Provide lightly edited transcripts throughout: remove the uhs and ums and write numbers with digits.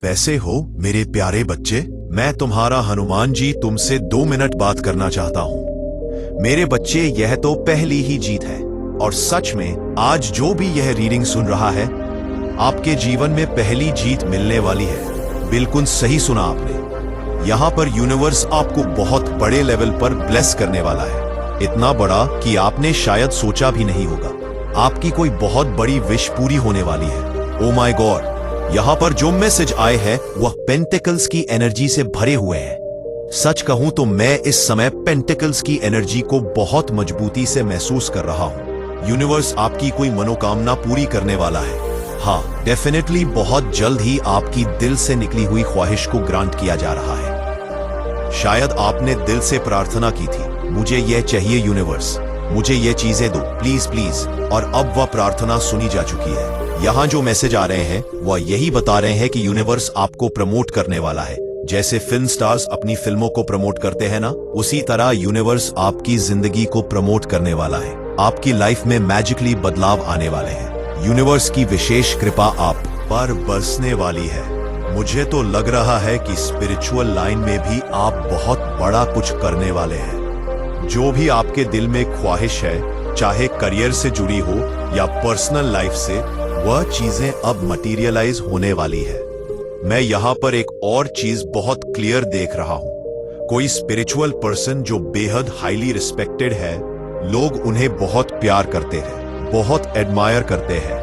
कैसे हो मेरे प्यारे बच्चे। मैं तुम्हारा हनुमान जी तुमसे 2 मिनट बात करना चाहता हूँ। मेरे बच्चे, यह तो पहली ही जीत है और सच में आज जो भी यह रीडिंग सुन रहा है, आपके जीवन में पहली जीत मिलने वाली है। बिल्कुल सही सुना आपने। यहाँ पर यूनिवर्स आपको बहुत बड़े लेवल पर ब्लेस करने वाला है, इतना बड़ा कि आपने शायद सोचा भी नहीं होगा। आपकी कोई बहुत बड़ी विश पूरी होने वाली है। ओ माय गॉड, यहाँ पर जो मैसेज आए हैं वह पेंटिकल्स की एनर्जी से भरे हुए हैं। सच कहूं तो मैं इस समय पेंटिकल्स की एनर्जी को बहुत मजबूती से महसूस कर रहा हूं। यूनिवर्स आपकी कोई मनोकामना पूरी करने वाला है। हाँ, डेफिनेटली बहुत जल्द ही आपकी दिल से निकली हुई ख्वाहिश को ग्रांट किया जा रहा है। शायद आपने दिल से प्रार्थना की थी, मुझे यह चाहिए यूनिवर्स, मुझे ये चीजें दो प्लीज प्लीज, और अब वह प्रार्थना सुनी जा चुकी है। यहाँ जो मैसेज आ रहे हैं वह यही बता रहे हैं कि यूनिवर्स आपको प्रमोट करने वाला है। जैसे फिल्म स्टार्स अपनी फिल्मों को प्रमोट करते हैं ना, उसी तरह यूनिवर्स आपकी जिंदगी को प्रमोट करने वाला है। आपकी लाइफ में मैजिकली बदलाव आने वाले हैं। यूनिवर्स की विशेष कृपा आप पर बरसने वाली है। मुझे तो लग रहा है कि स्पिरिचुअल लाइन में भी आप बहुत बड़ा कुछ करने वाले हैं। जो भी आपके दिल में ख्वाहिश है, चाहे करियर से जुड़ी हो या पर्सनल लाइफ से, वह चीजें अब मटीरियलाइज होने वाली है। मैं यहाँ पर एक और चीज बहुत क्लियर देख रहा हूँ। कोई स्पिरिचुअल पर्सन जो बेहद हाईली रिस्पेक्टेड है, लोग उन्हें बहुत प्यार करते हैं, बहुत एडमायर करते हैं,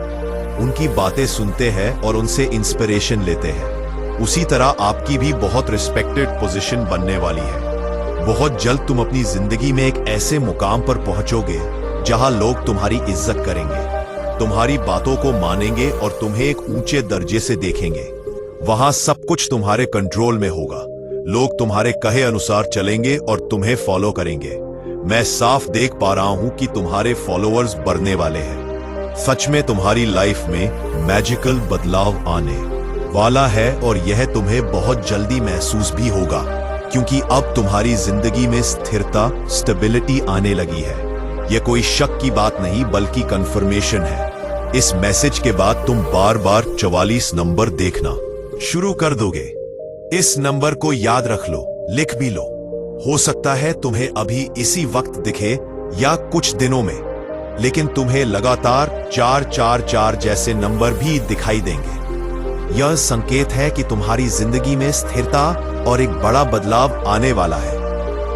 उनकी बातें सुनते हैं और उनसे इंस्पिरेशन लेते हैं। उसी तरह आपकी भी बहुत रिस्पेक्टेड पोजीशन बनने वाली है। बहुत जल्द तुम अपनी जिंदगी में एक ऐसे मुकाम पर पहुंचोगे जहां लोग तुम्हारी इज्जत करेंगे, तुम्हारी बातों को मानेंगे और तुम्हें एक ऊंचे दर्जे से देखेंगे। वहां सब कुछ तुम्हारे कंट्रोल में होगा। लोग तुम्हारे कहे अनुसार चलेंगे और तुम्हें फॉलो करेंगे। मैं साफ देख पा रहा हूं कि तुम्हारे फॉलोअर्स बढ़ने वाले हैं। सच में तुम्हारी लाइफ में मैजिकल बदलाव आने वाला है और यह तुम्हें बहुत जल्दी महसूस भी होगा, क्योंकि अब तुम्हारी जिंदगी में स्थिरता, स्टेबिलिटी आने लगी है। यह कोई शक की बात नहीं बल्कि कंफर्मेशन है। इस मैसेज के बाद तुम बार बार 44 नंबर देखना शुरू कर दोगे। इस नंबर को याद रख लो, लिख भी लो। हो सकता है तुम्हें अभी इसी वक्त दिखे या कुछ दिनों में, लेकिन तुम्हें लगातार 444 जैसे नंबर भी दिखाई देंगे। यह संकेत है कि तुम्हारी जिंदगी में स्थिरता और एक बड़ा बदलाव आने वाला है।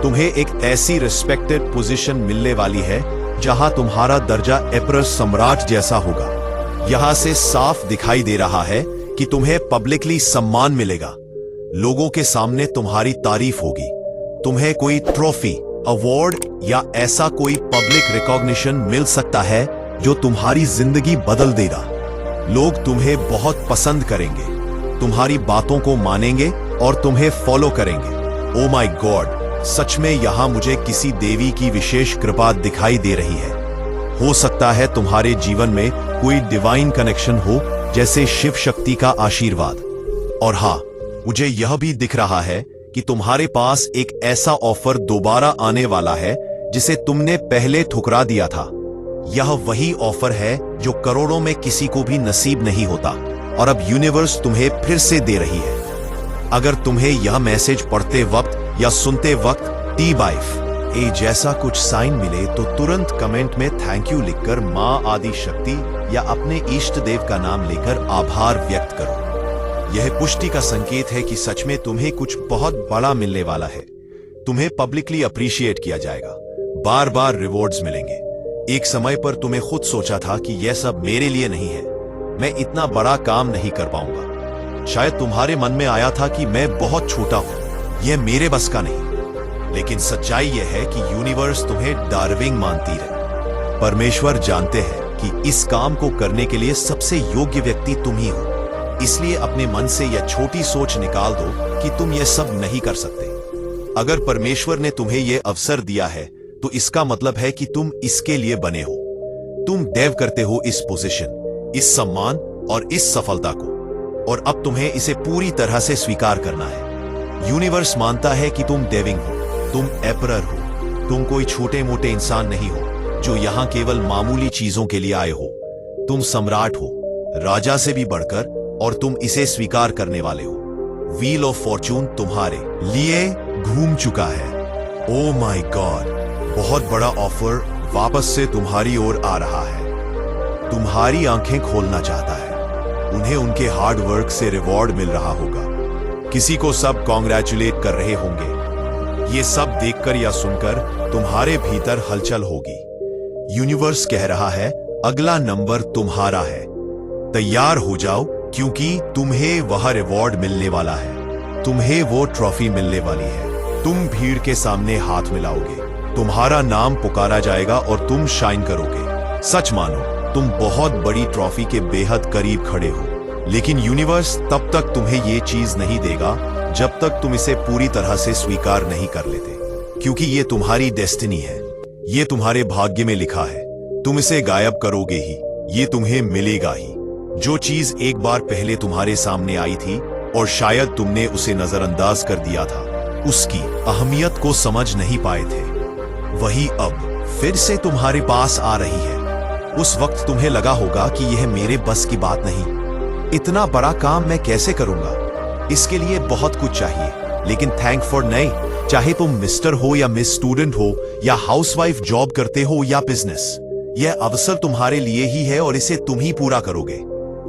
तुम्हें एक ऐसी रिस्पेक्टेड पोजीशन मिलने वाली है जहां तुम्हारा दर्जा एम्परर सम्राट जैसा होगा। यहां से साफ दिखाई दे रहा है कि तुम्हें पब्लिकली सम्मान मिलेगा। लोगों के सामने तुम्हारी तारीफ होगी। तुम्हें कोई ट्रॉफी, अवार्ड या ऐसा कोई पब्लिक रिकॉग्निशन मिल सकता है जो तुम्हारी जिंदगी बदल देगा। लोग तुम्हें बहुत पसंद करेंगे, तुम्हारी बातों को मानेंगे और तुम्हें फॉलो करेंगे। ओ माय गॉड, सच में यहां मुझे किसी देवी की विशेष कृपा दिखाई दे रही है। हो सकता है तुम्हारे जीवन में कोई डिवाइन कनेक्शन हो, जैसे शिव शक्ति का आशीर्वाद। और हां, मुझे यह भी दिख रहा है कि तुम्हारे पास एक ऐसा ऑफर दोबारा आने वाला है जिसे तुमने पहले ठुकरा दिया था। यह वही ऑफर है जो करोड़ों में किसी को भी नसीब नहीं होता, और अब यूनिवर्स तुम्हें फिर से दे रही है। अगर तुम्हें यह मैसेज पढ़ते वक्त या सुनते वक्त T-Wife जैसा कुछ साइन मिले तो तुरंत कमेंट में थैंक यू लिखकर मां आदि शक्ति या अपने इष्ट देव का नाम लेकर आभार व्यक्त करो। यह पुष्टि का संकेत है कि सच में तुम्हें कुछ बहुत बड़ा मिलने वाला है। तुम्हें पब्लिकली अप्रिशिएट किया जाएगा, बार बार रिवॉर्ड्स मिलेंगे। एक समय पर तुम्हें खुद सोचा था कि यह सब मेरे लिए नहीं है, मैं इतना बड़ा काम नहीं कर पाऊंगा। शायद तुम्हारे मन में आया था कि मैं बहुत छोटा हूं, यह मेरे बस का नहीं। लेकिन सच्चाई यह है कि यूनिवर्स तुम्हें डार्विंग मानती है। परमेश्वर जानते हैं कि इस काम को करने के लिए सबसे योग्य व्यक्ति तुम ही हो। इसलिए अपने मन से यह छोटी सोच निकाल दो कि तुम यह सब नहीं कर सकते। अगर परमेश्वर ने तुम्हें यह अवसर दिया है तो इसका मतलब है कि तुम इसके लिए बने हो। तुम देव करते हो इस पोजीशन, इस सम्मान और इस सफलता को, और अब तुम्हें इसे पूरी तरह से स्वीकार करना है। यूनिवर्स मानता है कि तुम देविंग हो, तुम एम्परर हो। तुम कोई छोटे मोटे इंसान नहीं हो जो यहां केवल मामूली चीजों के लिए आए हो। तुम सम्राट हो, राजा से भी बढ़कर, और तुम इसे स्वीकार करने वाले हो। व्हील ऑफ फॉर्चून तुम्हारे लिए घूम चुका है। ओ माय गॉड, बहुत बड़ा ऑफर वापस से तुम्हारी ओर आ रहा है। तुम्हारी आंखें खोलना चाहता है। उन्हें उनके हार्ड वर्क से रिवॉर्ड मिल रहा होगा। किसी को सब कॉन्ग्रेचुलेट कर रहे होंगे। ये सब देखकर या सुनकर तुम्हारे भीतर हलचल होगी। यूनिवर्स कह रहा है अगला नंबर तुम्हारा है। तैयार हो जाओ, क्योंकि तुम्हें वह रिवॉर्ड मिलने वाला है। तुम्हें वो ट्रॉफी मिलने वाली है। तुम भीड़ के सामने हाथ मिलाओगे, तुम्हारा नाम पुकारा जाएगा और तुम शाइन करोगे। सच मानो, तुम बहुत बड़ी ट्रॉफी के बेहद करीब खड़े हो। लेकिन यूनिवर्स तब तक तुम्हें ये चीज नहीं देगा जब तक तुम इसे पूरी तरह से स्वीकार नहीं कर लेते, क्योंकि ये तुम्हारी डेस्टिनी है। ये तुम्हारे भाग्य में लिखा है। तुम इसे गायब करोगे ही, ये तुम्हें मिलेगा ही। जो चीज एक बार पहले तुम्हारे सामने आई थी और शायद तुमने उसे नजरअंदाज कर दिया था, उसकी अहमियत को समझ नहीं पाए थे, वही अब फिर से तुम्हारे पास आ रही है। उस वक्त तुम्हें लगा होगा कि यह मेरे बस की बात नहीं। इतना बड़ा काम मैं कैसे करूंगा? इसके लिए बहुत कुछ चाहिए। लेकिन थैंक फॉर नहीं, चाहे तुम मिस्टर हो या मिस स्टूडेंट हो, या हाउसवाइफ जॉब करते हो या बिजनेस, यह अवसर तुम्हारे लिए ही है और इसे तुम ही पूरा करोगे।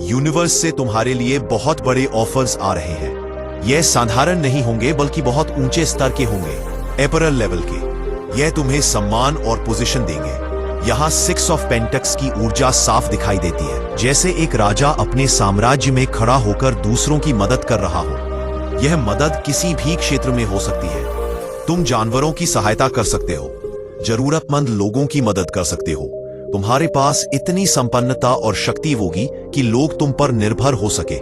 यूनिवर्स से तुम्हारे लिए बहुत बड़े ऑफर्स आ रहे हैं। यह साधारण नहीं होंगे, बल्कि बहुत ऊंचे स्तर के होंगे, एपरल लेवल के। यह तुम्हें सम्मान और पोजीशन देंगे। यहाँ 6 ऑफ पेंटक्स की ऊर्जा साफ दिखाई देती है, जैसे एक राजा अपने साम्राज्य में खड़ा होकर दूसरों की मदद कर रहा हो। यह मदद किसी भी क्षेत्र में हो सकती है। तुम जानवरों की सहायता कर सकते हो, जरूरतमंद लोगों की मदद कर सकते हो। तुम्हारे पास इतनी संपन्नता और शक्ति होगी कि लोग तुम पर निर्भर हो सके।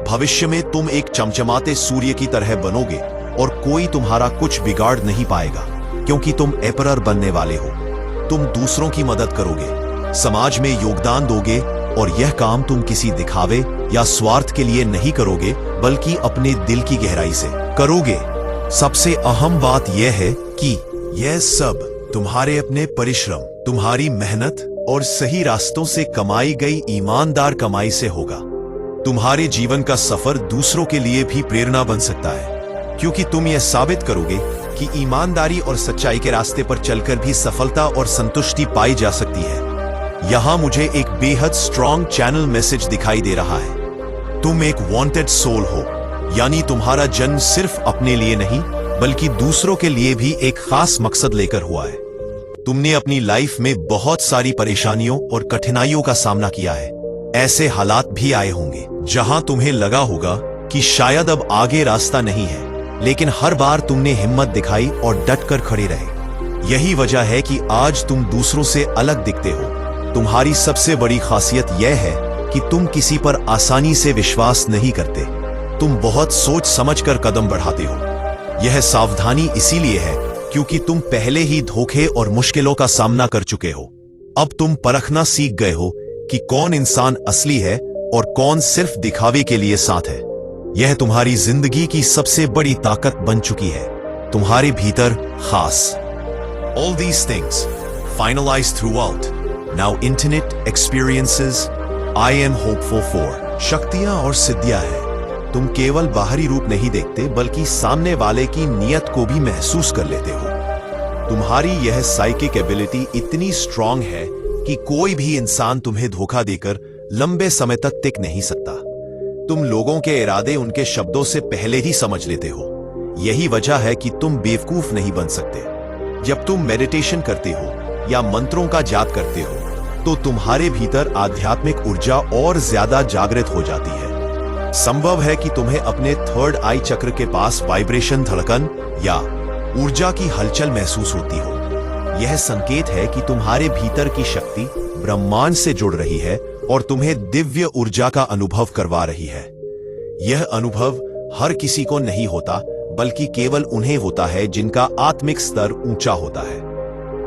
भविष्य में तुम एक चमचमाते सूर्य की तरह बनोगे और कोई तुम्हारा कुछ बिगाड़ नहीं पाएगा, क्योंकि तुम एम्परर बनने वाले हो। तुम दूसरों की मदद करोगे, समाज में योगदान दोगे, और यह काम तुम किसी दिखावे या स्वार्थ के लिए नहीं करोगे, बल्कि अपने दिल की गहराई से करोगे। सबसे अहम बात यह है कि यह सब तुम्हारे अपने परिश्रम, तुम्हारी मेहनत और सही रास्तों से कमाई गई ईमानदार कमाई से होगा। तुम्हारे जीवन का सफर दूसरों के लिए भी प्रेरणा बन सकता है, क्योंकि तुम यह साबित करोगे कि ईमानदारी और सच्चाई के रास्ते पर चलकर भी सफलता और संतुष्टि पाई जा सकती है। यहां मुझे एक बेहद स्ट्रॉन्ग चैनल मैसेज दिखाई दे रहा है। तुम एक वांटेड सोल हो, यानी तुम्हारा जन्म सिर्फ अपने लिए नहीं, बल्कि दूसरों के लिए भी एक खास मकसद लेकर हुआ है। तुमने अपनी लाइफ में बहुत सारी परेशानियों और कठिनाइयों का सामना किया है। ऐसे हालात भी आए होंगे जहां तुम्हें लगा होगा कि शायद अब आगे रास्ता नहीं है, लेकिन हर बार तुमने हिम्मत दिखाई और डटकर खड़े रहे। यही वजह है कि आज तुम दूसरों से अलग दिखते हो। तुम्हारी सबसे बड़ी खासियत यह है कि तुम किसी पर आसानी से विश्वास नहीं करते। तुम बहुत सोच समझकर कदम बढ़ाते हो। यह सावधानी इसीलिए है क्योंकि तुम पहले ही धोखे और मुश्किलों का सामना कर चुके हो। अब तुम परखना सीख गए हो कि कौन इंसान असली है और कौन सिर्फ दिखावे के लिए साथ है। यह तुम्हारी जिंदगी की सबसे बड़ी ताकत बन चुकी है, तुम्हारे भीतर खास। All these things finalized throughout. Now internet experiences I am hopeful for. शक्तियां और सिद्धियां हैं। तुम केवल बाहरी रूप नहीं देखते, बल्कि सामने वाले की नीयत को भी महसूस कर लेते हो। तुम्हारी यह साइकिक एबिलिटी इतनी स्ट्रांग है कि कोई भी इंसान तुम्हें धोखा देकर लंबे समय तक टिक नहीं सकता। तुम लोगों के इरादे उनके शब्दों से पहले ही समझ लेते हो। यही वजह है कि तुम बेवकूफ नहीं बन सकते। जब तुम मेडिटेशन करते हो या मंत्रों का जाप करते हो, तो तुम्हारे भीतर आध्यात्मिक ऊर्जा और ज्यादा जागृत हो जाती है। संभव है कि तुम्हें अपने थर्ड आई चक्र के पास वाइब्रेशन, धड़कन या ऊर्जा की हलचल महसूस होती हो। यह संकेत है कि तुम्हारे भीतर की शक्ति ब्रह्मांड से जुड़ रही है और तुम्हें दिव्य ऊर्जा का अनुभव करवा रही है। यह अनुभव हर किसी को नहीं होता, बल्कि केवल उन्हें होता है जिनका आत्मिक स्तर ऊंचा होता है।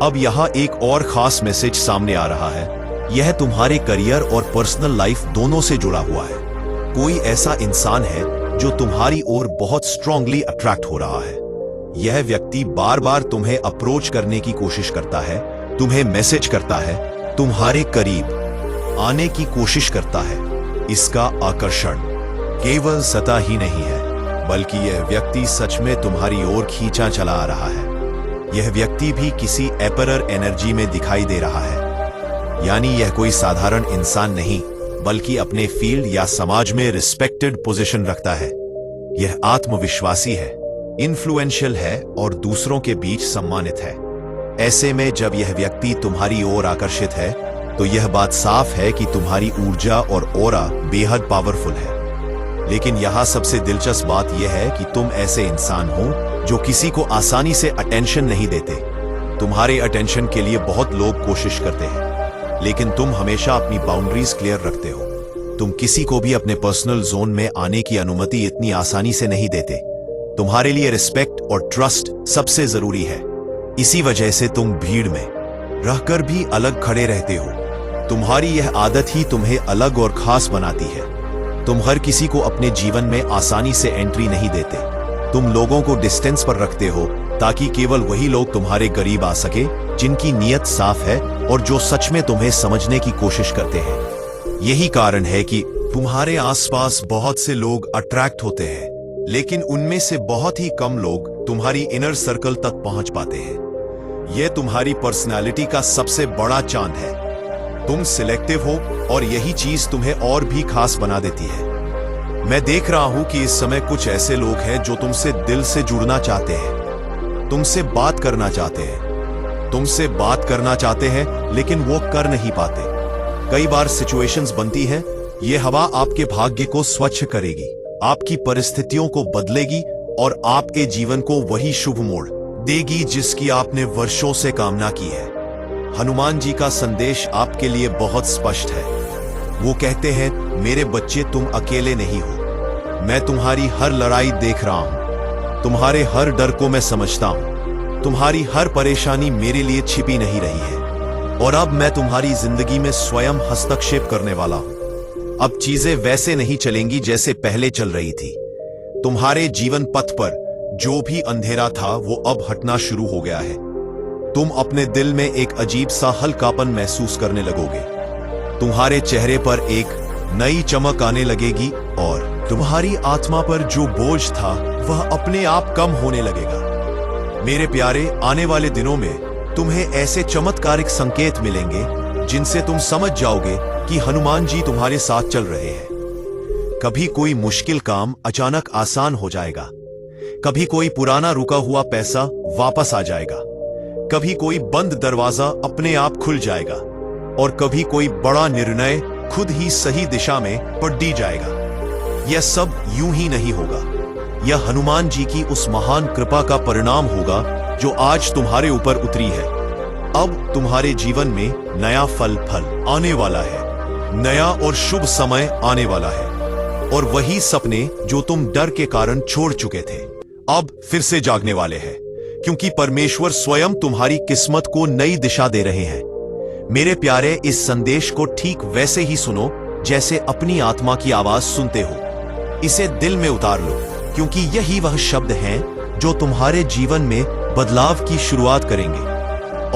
अब यहां एक और खास मैसेज सामने आ रहा है। यह तुम्हारे करियर और पर्सनल लाइफ दोनों से जुड़ा हुआ है। कोई ऐसा इंसान है जो तुम्हारी ओर बहुत स्ट्रांगली अट्रैक्ट हो रहा है। यह व्यक्ति बार बार तुम्हें अप्रोच करने की कोशिश करता है, तुम्हें मैसेज करता है, तुम्हारे करीब आने की कोशिश करता है। इसका आकर्षण केवल सतह ही नहीं है, बल्कि यह व्यक्ति सच में तुम्हारी ओर खींचा चला आ रहा है। यह व्यक्ति भी किसी एपरर एनर्जी में दिखाई दे रहा है, यानी यह कोई साधारण इंसान नहीं, बल्कि अपने फील्ड या समाज में रिस्पेक्टेड पोजीशन रखता है। यह आत्मविश्वासी है, इन्फ्लुएंशियल है और दूसरों के बीच सम्मानित है। ऐसे में जब यह व्यक्ति तुम्हारी ओर आकर्षित है, तो यह बात साफ है कि तुम्हारी ऊर्जा और ऑरा बेहद पावरफुल है। लेकिन यहां सबसे दिलचस्प बात यह है कि तुम ऐसे इंसान हो जो किसी को आसानी से अटेंशन नहीं देते। तुम्हारे अटेंशन के लिए बहुत लोग कोशिश करते हैं, लेकिन तुम हमेशा अपनी बाउंड्रीज क्लियर रखते हो। तुम किसी को भी अपने पर्सनल जोन में आने की अनुमति इतनी आसानी से नहीं देते। तुम्हारे लिए रिस्पेक्ट और ट्रस्ट सबसे जरूरी है। इसी वजह से तुम भीड़ में रहकर भी अलग खड़े रहते हो। तुम्हारी यह आदत ही तुम्हें अलग और खास बनाती है। तुम हर किसी को अपने जीवन में आसानी से एंट्री नहीं देते। तुम लोगों को डिस्टेंस पर रखते हो ताकि केवल वही लोग तुम्हारे करीब आ सके जिनकी नीयत साफ है और जो सच में तुम्हें समझने की कोशिश करते हैं। यही कारण है कि तुम्हारे आसपास बहुत से लोग अट्रैक्ट होते हैं, लेकिन उनमें से बहुत ही कम लोग तुम्हारी इनर सर्कल तक पहुंच पाते हैं। यह तुम्हारी पर्सनालिटी का सबसे बड़ा चांद है। तुम सिलेक्टिव हो और यही चीज तुम्हें और भी खास बना देती है। मैं देख रहा हूं कि इस समय कुछ ऐसे लोग हैं जो तुमसे दिल से जुड़ना चाहते हैं, तुमसे बात करना चाहते हैं, तुमसे बात करना चाहते हैं, लेकिन वो कर नहीं पाते। कई बार सिचुएशंस बनती हैं, ये हवा आपके भाग्य को स्वच्छ करेगी, आपकी परिस्थितियों को बदलेगी और आपके जीवन को वही शुभ मोड़ देगी जिसकी आपने वर्षों से कामना की है। हनुमान जी का संदेश आपके लिए बहुत स्पष्ट है। वो कहते हैं, मेरे बच्चे तुम अकेले नहीं हो। मैं तुम्हारी हर लड़ाई देख रहा हूं, तुम्हारे हर डर को मैं समझता हूं, तुम्हारी हर परेशानी मेरे लिए छिपी नहीं रही है और अब मैं तुम्हारी जिंदगी में स्वयं हस्तक्षेप करने वाला हूं। अब चीजें वैसे नहीं चलेंगी जैसे पहले चल रही थी। तुम्हारे जीवन पथ पर जो भी अंधेरा था वो अब हटना शुरू हो गया है। तुम अपने दिल में एक अजीब सा हल्कापन महसूस करने लगोगे। तुम्हारे चेहरे पर एक नई चमक आने लगेगी और तुम्हारी आत्मा पर जो बोझ था वह अपने आप कम होने लगेगा। मेरे प्यारे, आने वाले दिनों में तुम्हें ऐसे चमत्कारिक संकेत मिलेंगे जिनसे तुम समझ जाओगे कि हनुमान जी तुम्हारे साथ चल रहे हैं। कभी कोई मुश्किल काम अचानक आसान हो जाएगा, कभी कोई पुराना रुका हुआ पैसा वापस आ जाएगा, कभी कोई बंद दरवाजा अपने आप खुल जाएगा और कभी कोई बड़ा निर्णय खुद ही सही दिशा में पड़ जाएगा। यह सब यूं ही नहीं होगा। यह हनुमान जी की उस महान कृपा का परिणाम होगा जो आज तुम्हारे ऊपर उतरी है। अब तुम्हारे जीवन में नया फल आने वाला है, नया और शुभ समय आने वाला है और वही सपने जो तुम डर के कारण छोड़ चुके थे अब फिर से जागने वाले हैं, क्योंकि परमेश्वर स्वयं तुम्हारी किस्मत को नई दिशा दे रहे हैं। मेरे प्यारे, इस संदेश को ठीक वैसे ही सुनो जैसे अपनी आत्मा की आवाज सुनते हो। इसे दिल में उतार लो, क्योंकि यही वह शब्द हैं जो तुम्हारे जीवन में बदलाव की शुरुआत करेंगे।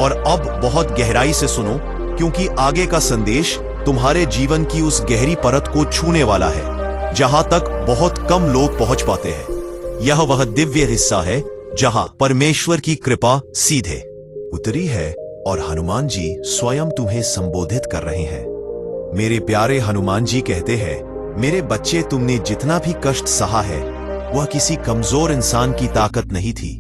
और अब बहुत गहराई से सुनो, क्योंकि आगे का संदेश तुम्हारे जीवन की उस गहरी परत को छूने वाला है जहां तक बहुत कम लोग पहुंच पाते हैं। यह वह दिव्य हिस्सा है जहां परमेश्वर की कृपा सीधे उतरी है और हनुमान जी स्वयं तुम्हें संबोधित कर रहे हैं। मेरे प्यारे, हनुमान जी कहते हैं, मेरे बच्चे, तुमने जितना भी कष्ट सहा है वह किसी कमजोर इंसान की ताकत नहीं थी।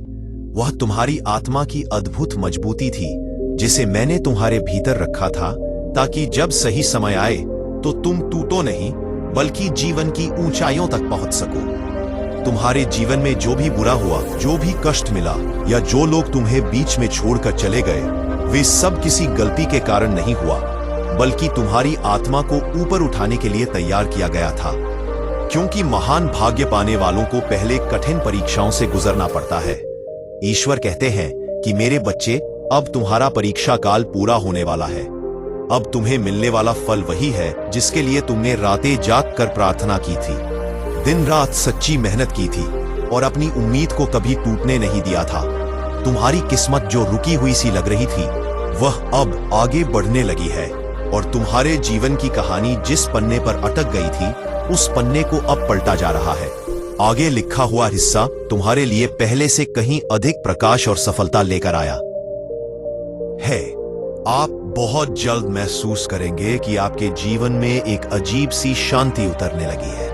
वह तुम्हारी आत्मा की अद्भुत मजबूती थी जिसे मैंने तुम्हारे भीतर रखा था, ताकि जब सही समय आए तो तुम टूटो नहीं बल्कि जीवन की ऊंचाइयों तक पहुंच सको। तुम्हारे जीवन में जो भी बुरा हुआ, जो भी कष्ट मिला या जो लोग तुम्हें बीच में छोड़कर चले गए, वे सब किसी गलती के कारण नहीं हुआ, बल्कि तुम्हारी आत्मा को ऊपर उठाने के लिए तैयार किया गया था। क्योंकि महान भाग्य पाने वालों को पहले कठिन परीक्षाओं से गुजरना पड़ता है। ईश्वर कहते हैं कि मेरे बच्चे, अब तुम्हारा परीक्षा काल पूरा होने वाला है। अब तुम्हें मिलने वाला फल वही है जिसके लिए तुमने रातें जाग कर प्रार्थना की थी, दिन रात सच्ची मेहनत की थी और अपनी उम्मीद को कभी टूटने नहीं दिया था। तुम्हारी किस्मत जो रुकी हुई सी लग रही थी, वह अब आगे बढ़ने लगी है और तुम्हारे जीवन की कहानी जिस पन्ने पर अटक गई थी, उस पन्ने को अब पलटा जा रहा है। आगे लिखा हुआ हिस्सा तुम्हारे लिए पहले से कहीं अधिक प्रकाश और सफलता लेकर आया है। आप बहुत जल्द महसूस करेंगे कि आपके जीवन में एक अजीब सी शांति उतरने लगी है।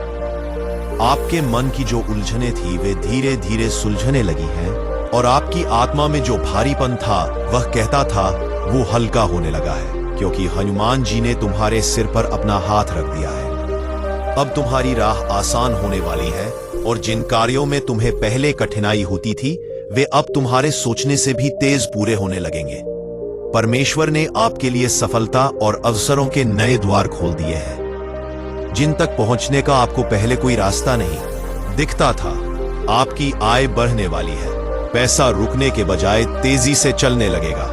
आपके मन की जो उलझने थी वे धीरे धीरे सुलझने लगी हैं और आपकी आत्मा में जो भारीपन था वह कहता था वो हल्का होने लगा है, क्योंकि हनुमान जी ने तुम्हारे सिर पर अपना हाथ रख दिया है। अब तुम्हारी राह आसान होने वाली है और जिन कार्यों में तुम्हें पहले कठिनाई होती थी वे अब तुम्हारे सोचने से भी तेज पूरे होने लगेंगे। परमेश्वर ने आपके लिए सफलता और अवसरों के नए द्वार खोल दिए हैं जिन तक पहुंचने का आपको पहले कोई रास्ता नहीं दिखता था। आपकी आय बढ़ने वाली है, पैसा रुकने के बजाय तेजी से चलने लगेगा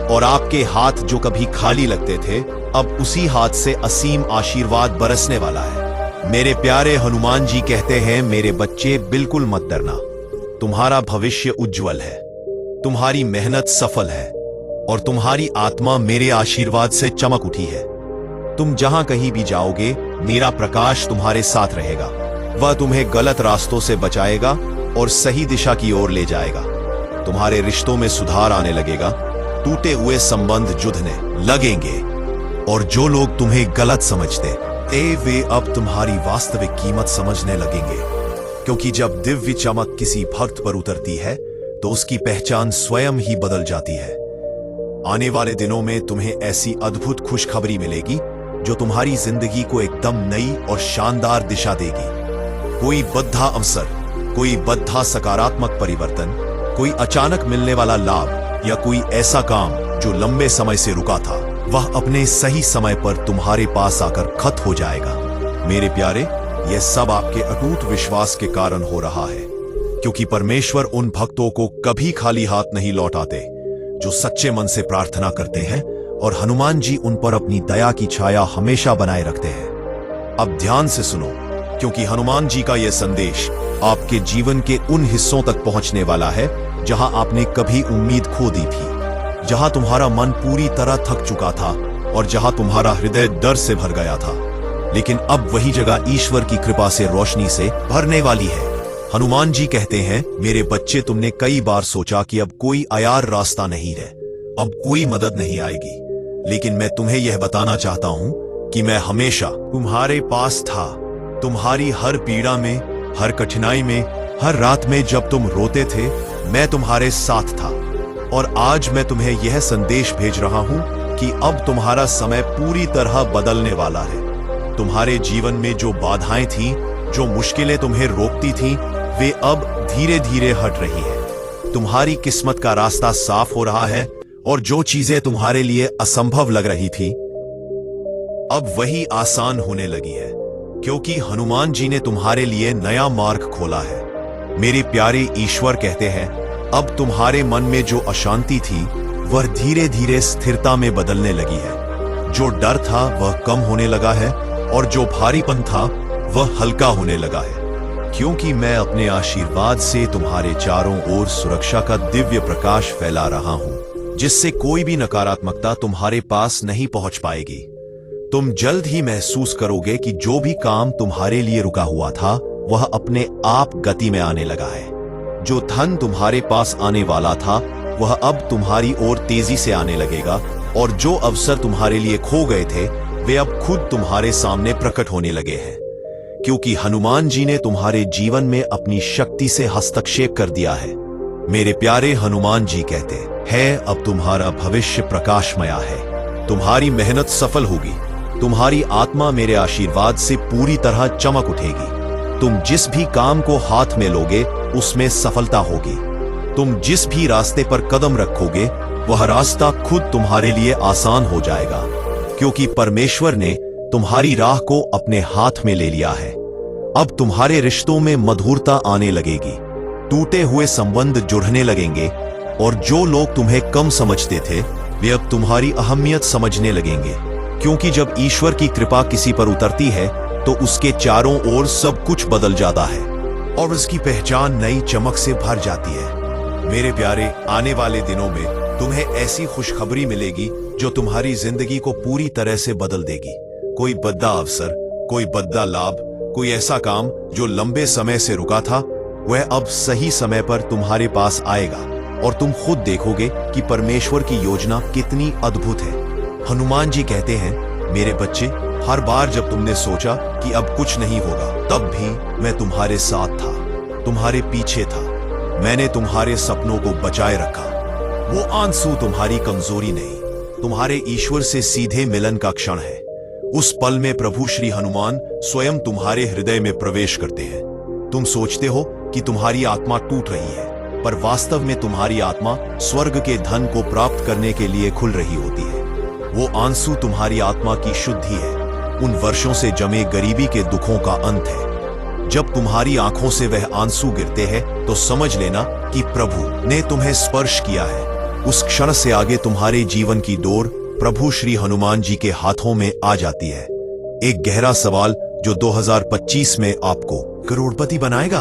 और आपके हाथ जो कभी खाली लगते थे अब उसी हाथ से असीम आशीर्वाद बरसने वाला है। मेरे प्यारे हनुमान जी कहते हैं, मेरे बच्चे बिल्कुल मत डरना, तुम्हारा भविष्य उज्जवल है, तुम्हारी मेहनत सफल है और तुम्हारी आत्मा मेरे आशीर्वाद से चमक उठी है। तुम जहां कहीं भी जाओगे मेरा प्रकाश तुम्हारे साथ रहेगा। वह तुम्हें गलत रास्तों से बचाएगा और सही दिशा की ओर ले जाएगा। तुम्हारे रिश्तों में सुधार आने लगेगा, टूटे हुए संबंध जुड़ने लगेंगे और जो लोग तुम्हें गलत समझते वे अब तुम्हारी वास्तविक कीमत समझने लगेंगे, क्योंकि जब दिव्य चमक किसी भक्त पर उतरती है तो उसकी पहचान स्वयं ही बदल जाती है। आने वाले दिनों में तुम्हें ऐसी अद्भुत खुशखबरी मिलेगी जो तुम्हारी जिंदगी को एकदम नई और शानदार दिशा देगी। कोई बद्धा अवसर, कोई बद्धा सकारात्मक परिवर्तन, कोई अचानक मिलने वाला लाभ या कोई ऐसा काम जो लंबे समय से रुका था वह अपने सही समय पर तुम्हारे पास आकर खत्म हो जाएगा। मेरे प्यारे, यह सब आपके अटूट विश्वास के कारण हो रहा है, क्योंकि परमेश्वर उन भक्तों को कभी खाली हाथ नहीं लौटाते जो सच्चे मन से प्रार्थना करते हैं और हनुमान जी उन पर अपनी दया की छाया हमेशा बनाए रखते हैं। अब ध्यान से सुनो, क्योंकि हनुमान जी का यह संदेश आपके जीवन के उन हिस्सों तक पहुंचने वाला है जहां आपने कभी उम्मीद खो दी थी, जहां तुम्हारा मन पूरी तरह थक चुका था और जहां तुम्हारा हृदय डर से भर गया था। लेकिन अब वही जगह ईश्वर की कृपा से रोशनी से भरने वाली है। हनुमान जी कहते हैं, मेरे बच्चे, तुमने कई बार सोचा कि अब कोई आयार रास्ता नहीं है, अब कोई मदद नहीं आएगी, लेकिन मैं तुम्हें यह बताना चाहता हूं कि मैं हमेशा तुम्हारे पास था। तुम्हारी हर पीड़ा में, हर कठिनाई में, हर रात में जब तुम रोते थे मैं तुम्हारे साथ था। और आज मैं तुम्हें यह संदेश भेज रहा हूं कि अब तुम्हारा समय पूरी तरह बदलने वाला है। तुम्हारे जीवन में जो बाधाएं थीं, जो मुश्किलें तुम्हें रोकती थीं, वे अब धीरे धीरे हट रही है। तुम्हारी किस्मत का रास्ता साफ हो रहा है और जो चीजें तुम्हारे लिए असंभव लग रही थी अब वही आसान होने लगी है, क्योंकि हनुमान जी ने तुम्हारे लिए नया मार्ग खोला है। मेरे प्यारे, ईश्वर कहते हैं, अब तुम्हारे मन में जो अशांति थी वह धीरे धीरे स्थिरता में बदलने लगी है। जो डर था वह कम होने लगा है और जो भारीपन था वह हल्का होने लगा है, क्योंकि मैं अपने आशीर्वाद से तुम्हारे चारों ओर सुरक्षा का दिव्य प्रकाश फैला रहा हूं, जिससे कोई भी नकारात्मकता तुम्हारे पास नहीं पहुंच पाएगी। तुम जल्द ही महसूस करोगे कि जो भी काम तुम्हारे लिए रुका हुआ था वह अपने आप गति में आने लगा है। जो धन तुम्हारे पास आने वाला था वह अब तुम्हारी ओर तेजी से आने लगेगा और जो अवसर तुम्हारे लिए खो गए थे वे अब खुद तुम्हारे सामने प्रकट होने लगे हैं, क्योंकि हनुमान जी ने तुम्हारे जीवन में अपनी शक्ति से हस्तक्षेप कर दिया है। मेरे प्यारे, हनुमान जी कहते हैं, अब तुम्हारा भविष्य प्रकाशमय है, तुम्हारी मेहनत सफल होगी, तुम्हारी आत्मा मेरे आशीर्वाद से पूरी तरह चमक उठेगी। तुम जिस भी काम को हाथ में लोगे उसमें सफलता होगी। तुम जिस भी रास्ते पर कदम रखोगे वह रास्ता खुद तुम्हारे लिए आसान हो जाएगा, क्योंकि परमेश्वर ने तुम्हारी राह को अपने हाथ में ले लिया है। अब तुम्हारे रिश्तों में मधुरता आने लगेगी, टूटे हुए संबंध जुड़ने लगेंगे और जो लोग तुम्हें कम समझते थे वे अब तुम्हारी अहमियत समझने लगेंगे, क्योंकि जब ईश्वर की कृपा किसी पर उतरती है तो उसके चारों ओर सब कुछ बदल जाता है और उसकी पहचान नई चमक से भर जाती है। मेरे प्यारे, आने वाले दिनों में तुम्हें ऐसी खुशखबरी मिलेगी जो तुम्हारी जिंदगी को पूरी तरह से बदल देगी। कोई बड़ा अवसर, कोई बड़ा लाभ, कोई ऐसा काम जो लंबे समय से रुका था, वह अब सही समय पर तुम्हारे पास आएगा और तुम खुद देखोगे कि परमेश्वर की योजना कितनी अद्भुत है। हनुमान जी कहते हैं, मेरे बच्चे, हर बार जब तुमने सोचा कि अब कुछ नहीं होगा, तब भी मैं तुम्हारे साथ था, तुम्हारे पीछे था। मैंने तुम्हारे सपनों को बचाए रखा। वो आंसू तुम्हारी कमजोरी नहीं, तुम्हारे ईश्वर से सीधे मिलन का क्षण है। उस पल में प्रभु श्री हनुमान स्वयं तुम्हारे हृदय में प्रवेश करते हैं। तुम सोचते हो कि तुम्हारी आत्मा टूट रही है, पर वास्तव में तुम्हारी आत्मा स्वर्ग के धन को प्राप्त करने के लिए खुल रही होती है। वो आंसू तुम्हारी आत्मा की शुद्धि है, उन वर्षों से जमे गरीबी के दुखों का अंत है। जब तुम्हारी आंखों से वह आंसू गिरते हैं, तो समझ लेना कि प्रभु ने तुम्हें स्पर्श किया है। उस क्षण से आगे तुम्हारे जीवन की डोर प्रभु श्री हनुमान जी के हाथों में आ जाती है। एक गहरा सवाल जो 2025 में आपको करोड़पति बनाएगा।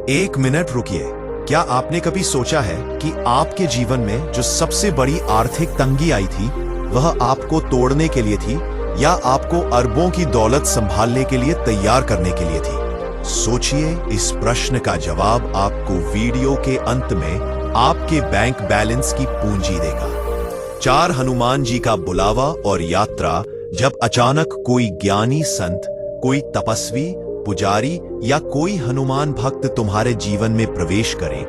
1 मिनट रुकिए। क्या आपने कभी सोचा है कि आपके जीवन में जो सबसे बड़ी आर्थिक तंगी आई थी, वह आपको तोड़ने के लिए थी या आपको अरबों की दौलत संभालने के लिए तैयार करने के लिए थी? सोचिए, इस प्रश्न का जवाब आपको वीडियो के अंत में आपके बैंक बैलेंस की पूंजी देगा। 4 हनुमान जी का बुलावा और यात्रा। जब अचानक कोई ज्ञानी संत, कोई तपस्वी, पुजारी या कोई हनुमान भक्त तुम्हारे जीवन में प्रवेश करे,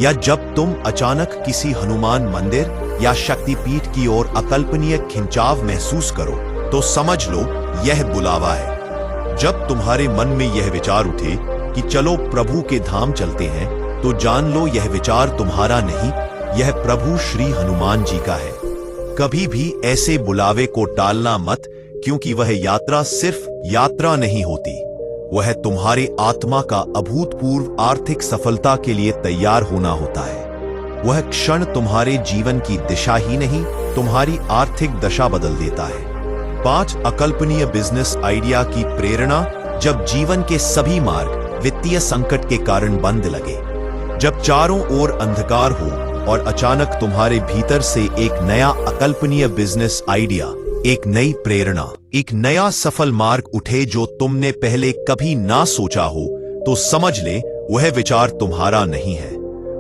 या जब तुम अचानक किसी हनुमान मंदिर या शक्तिपीठ की ओर अकल्पनीय खिंचाव महसूस करो, तो समझ लो यह बुलावा है। जब तुम्हारे मन में यह विचार उठे कि चलो प्रभु के धाम चलते हैं, तो जान लो यह विचार तुम्हारा नहीं, यह प्रभु श्री हनुमान जी का है। कभी भी ऐसे बुलावे को टालना मत, क्योंकि वह यात्रा सिर्फ यात्रा नहीं होती, वह तुम्हारी आत्मा का अभूतपूर्व आर्थिक सफलता के लिए तैयार होना होता है। वह क्षण तुम्हारे जीवन की दिशा ही नहीं, तुम्हारी आर्थिक दशा बदल देता है। 5 अकल्पनीय बिजनेस आइडिया की प्रेरणा। जब जीवन के सभी मार्ग वित्तीय संकट के कारण बंद लगे, जब चारों ओर अंधकार हो और अचानक तुम्हारे भीतर से एक नया अकल्पनीय बिजनेस आइडिया, एक नई प्रेरणा, एक नया सफल मार्ग उठे जो तुमने पहले कभी ना सोचा हो, तो समझ ले वह विचार तुम्हारा नहीं है,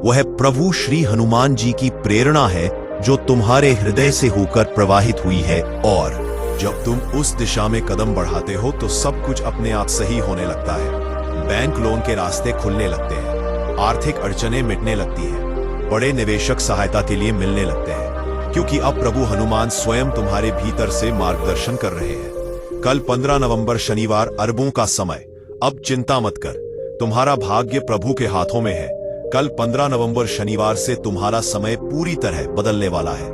वह प्रभु श्री हनुमान जी की प्रेरणा है जो तुम्हारे हृदय से होकर प्रवाहित हुई है। और जब तुम उस दिशा में कदम बढ़ाते हो, तो सब कुछ अपने आप सही होने लगता है। बैंक लोन के रास्ते खुलने लगते हैं, आर्थिक अड़चनें मिटने लगती हैं, बड़े निवेशक सहायता के लिए मिलने लगते हैं, क्योंकि अब प्रभु हनुमान स्वयं तुम्हारे भीतर से मार्गदर्शन कर रहे हैं। कल 15 नवंबर शनिवार, अरबों का समय। अब चिंता मत कर, तुम्हारा भाग्य प्रभु के हाथों में है। कल 15 नवंबर शनिवार से तुम्हारा समय पूरी तरह बदलने वाला है।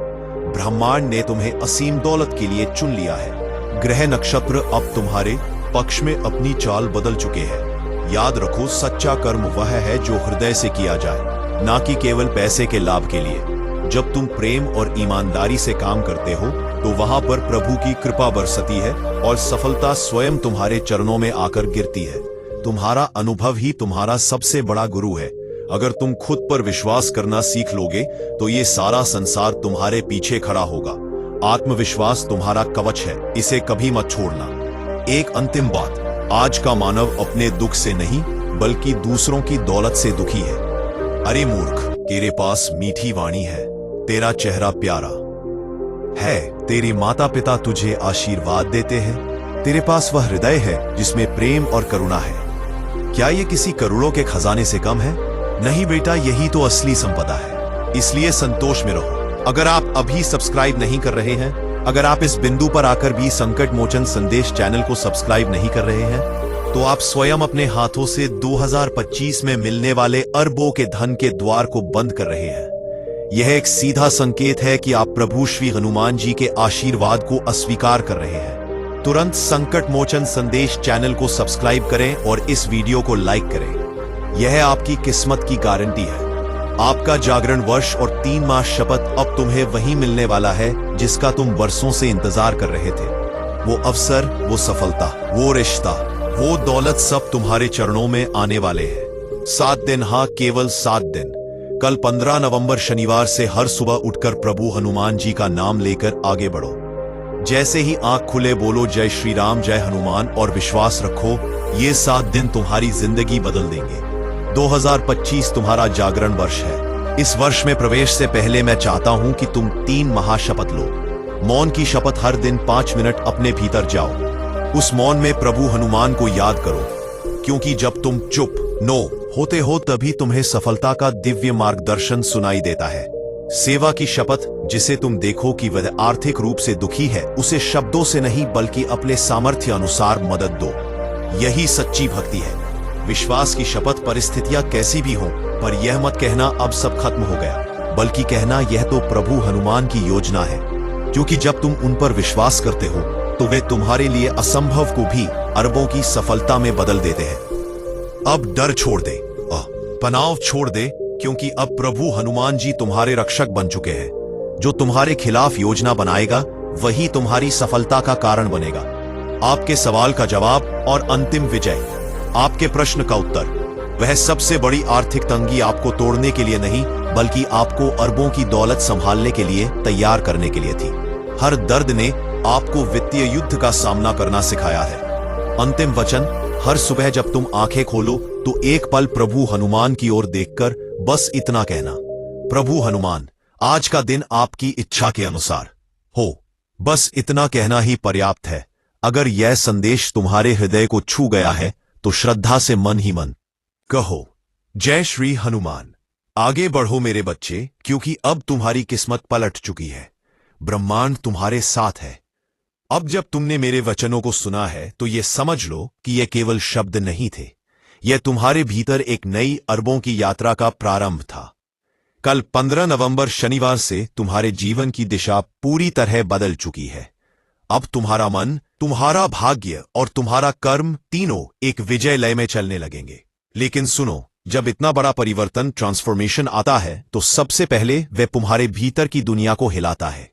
ब्रह्मांड ने तुम्हें असीम दौलत के लिए चुन लिया है। ग्रह नक्षत्र अब तुम्हारे पक्ष में अपनी चाल बदल चुके हैं। याद रखो, सच्चा कर्म वह है जो हृदय से किया जाए, ना कि केवल पैसे के लाभ के लिए। जब तुम प्रेम और ईमानदारी से काम करते हो, तो वहां पर प्रभु की कृपा बरसती है और सफलता स्वयं तुम्हारे चरणों में आकर गिरती है। तुम्हारा अनुभव ही तुम्हारा सबसे बड़ा गुरु है। अगर तुम खुद पर विश्वास करना सीख लोगे, तो ये सारा संसार तुम्हारे पीछे खड़ा होगा। आत्मविश्वास तुम्हारा कवच है, इसे कभी मत छोड़ना। एक अंतिम बात, आज का मानव अपने दुख से नहीं, बल्कि दूसरों की दौलत से दुखी है। अरे मूर्ख, तेरे पास मीठी वाणी है, तेरा चेहरा प्यारा है, तेरे माता पिता तुझे आशीर्वाद देते हैं, तेरे पास वह हृदय है जिसमें प्रेम और करुणा है। क्या ये किसी करोड़ों के खजाने से कम है? नहीं बेटा, यही तो असली संपदा है। इसलिए संतोष में रहो। अगर आप अभी सब्सक्राइब नहीं कर रहे हैं, अगर आप इस बिंदु पर आकर भी संकट मोचन संदेश चैनल को सब्सक्राइब नहीं कर रहे हैं, तो आप स्वयं अपने हाथों से 2025 में मिलने वाले अरबों के धन के द्वार को बंद कर रहे हैं। यह एक सीधा संकेत है कि आप प्रभु श्री हनुमान जी के आशीर्वाद को अस्वीकार कर रहे हैं। तुरंत संकट मोचन संदेश चैनल को सब्सक्राइब करें और इस वीडियो को लाइक करें। यह आपकी किस्मत की गारंटी है। आपका जागरण वर्ष और 3 माह शपथ अब तुम्हें वही मिलने वाला है जिसका तुम वर्षों से इंतजार कर रहे थे। वो अवसर, वो सफलता, वो रिश्ता, वो दौलत सब तुम्हारे चरणों में आने वाले हैं। 7 दिन, हाँ केवल 7 दिन। कल 15 नवंबर शनिवार से हर सुबह उठकर प्रभु हनुमान जी का नाम लेकर आगे बढ़ो। जैसे ही आंख खुले बोलो जय श्री राम, जय हनुमान और विश्वास रखो ये 7 दिन तुम्हारी जिंदगी बदल देंगे। 2025 तुम्हारा जागरण वर्ष है। इस वर्ष में प्रवेश से पहले मैं चाहता हूं कि तुम 3 महाशपथ लो। मौन की शपथ, हर दिन 5 मिनट अपने भीतर जाओ। उस मौन में प्रभु हनुमान को याद करो, क्योंकि जब तुम चुप होते हो तभी तुम्हें सफलता का दिव्य मार्गदर्शन सुनाई देता है। सेवा की शपथ, जिसे तुम देखो कि वह आर्थिक रूप से दुखी है, उसे शब्दों से नहीं बल्कि अपने सामर्थ्य अनुसार मदद दो। यही सच्ची भक्ति है। विश्वास की शपथ, परिस्थितियां कैसी भी हों, पर यह मत कहना अब सब खत्म हो गया, बल्कि कहना यह तो प्रभु हनुमान की योजना है। क्योंकि जब तुम उन पर विश्वास करते हो तो वे तुम्हारे लिए असंभव को भी अरबों की सफलता में बदल देते हैं। अब डर छोड़ दे, तनाव छोड़ दे, क्योंकि अब प्रभु हनुमान जी तुम्हारे रक्षक बन चुके हैं। जो तुम्हारे खिलाफ योजना बनाएगा वही तुम्हारी सफलता का कारण बनेगा। आपके सवाल का जवाब और अंतिम विजय, आपके प्रश्न का उत्तर, वह सबसे बड़ी आर्थिक तंगी आपको तोड़ने के लिए नहीं बल्कि आपको अरबों की दौलत संभालने के लिए तैयार करने के लिए थी। हर दर्द ने आपको वित्तीय युद्ध का सामना करना सिखाया है। अंतिम वचन, हर सुबह जब तुम आंखें खोलो तो एक पल प्रभु हनुमान की ओर देखकर बस इतना कहना, प्रभु हनुमान, आज का दिन आपकी इच्छा के अनुसार हो। बस इतना कहना ही पर्याप्त है। अगर यह संदेश तुम्हारे हृदय को छू गया है तो श्रद्धा से मन ही मन कहो, जय श्री हनुमान। आगे बढ़ो मेरे बच्चे, क्योंकि अब तुम्हारी किस्मत पलट चुकी है। ब्रह्मांड तुम्हारे साथ है। अब जब तुमने मेरे वचनों को सुना है तो ये समझ लो कि ये केवल शब्द नहीं थे, यह तुम्हारे भीतर एक नई अरबों की यात्रा का प्रारंभ था। कल 15 नवंबर शनिवार से तुम्हारे जीवन की दिशा पूरी तरह बदल चुकी है। अब तुम्हारा मन, तुम्हारा भाग्य और तुम्हारा कर्म तीनों एक विजय लय में चलने लगेंगे। लेकिन सुनो, जब इतना बड़ा परिवर्तन, ट्रांसफॉर्मेशन आता है तो सबसे पहले वह तुम्हारे भीतर की दुनिया को हिलाता है।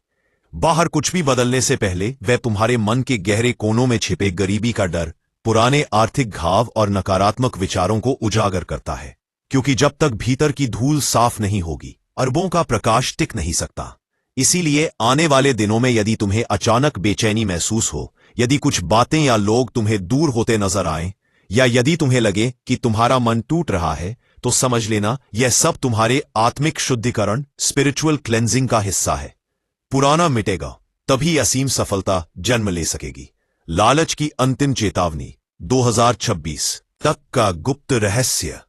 बाहर कुछ भी बदलने से पहले वह तुम्हारे मन के गहरे कोनों में छिपे गरीबी का डर, पुराने आर्थिक घाव और नकारात्मक विचारों को उजागर करता है। क्योंकि जब तक भीतर की धूल साफ नहीं होगी, अरबों का प्रकाश टिक नहीं सकता। इसीलिए आने वाले दिनों में यदि तुम्हें अचानक बेचैनी महसूस हो, यदि कुछ बातें या लोग तुम्हें दूर होते नजर आएं, या यदि तुम्हें लगे कि तुम्हारा मन टूट रहा है, तो समझ लेना यह सब तुम्हारे आत्मिक शुद्धिकरण, स्पिरिचुअल क्लेंजिंग का हिस्सा है। पुराना मिटेगा, तभी असीम सफलता जन्म ले सकेगी। लालच की अंतिम चेतावनी, 2026 तक का गुप्त रहस्य।